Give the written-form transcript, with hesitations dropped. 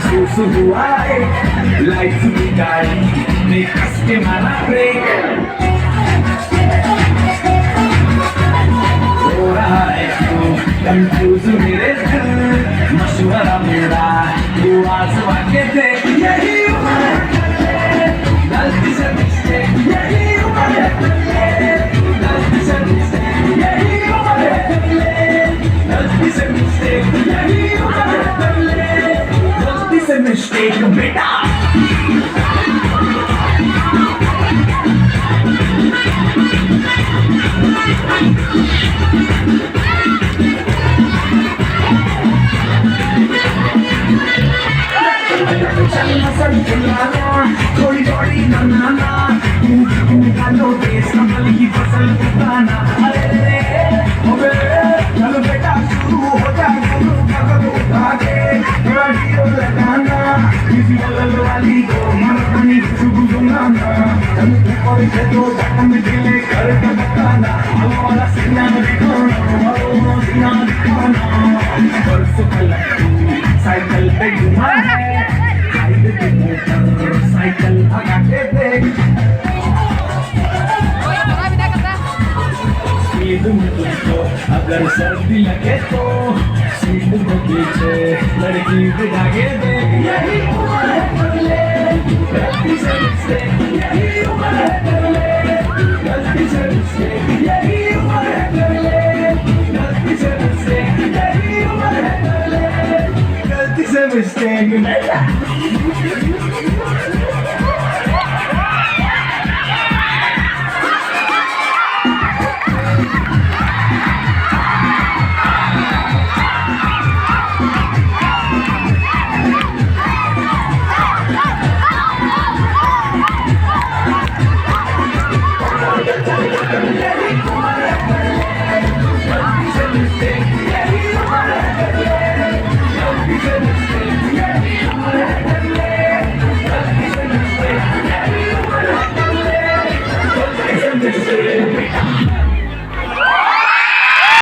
महसूस हुआ है लाइफ की गाड़ी में कस के मारा ब्रेक हो रहा है क्यों कंफ्यूज मेरे दिल मशवरा मेरा तू आजमा के देख यही उम्र है गलती से मिस्टेक यही उम्र है गलती से मिस्टेक यही उम्र है गलती से मिस्टेक यही उम्र है गलती से मिस्टेक बेटा थोड़ी थोड़ी नाना निकालो देश कमल की फसल उगाना अरे चलो बेटा शुरू हो जा गुरु भगत उठा के रेडियो लगाना किसी बगल वाली को मरनी शुरू सुनाना और से तो धक्कम दिले कर के बताना हमारा सीना दिखाना सीना दिखाना बरसों साइकिल पे घुमा है साइकिल भगा के देख स्पीड में तुझको अगर सर्दी लगे तो सीट में पीछे लड़की बिठा के देख यही उम्र है बदले गलती से मिस्टेक यही उम्र है बदले गलती से मिस्टेक यही उम्र है बदले गलती से मिस्टेक यही उम्र है बदले गलती से मिस्टेक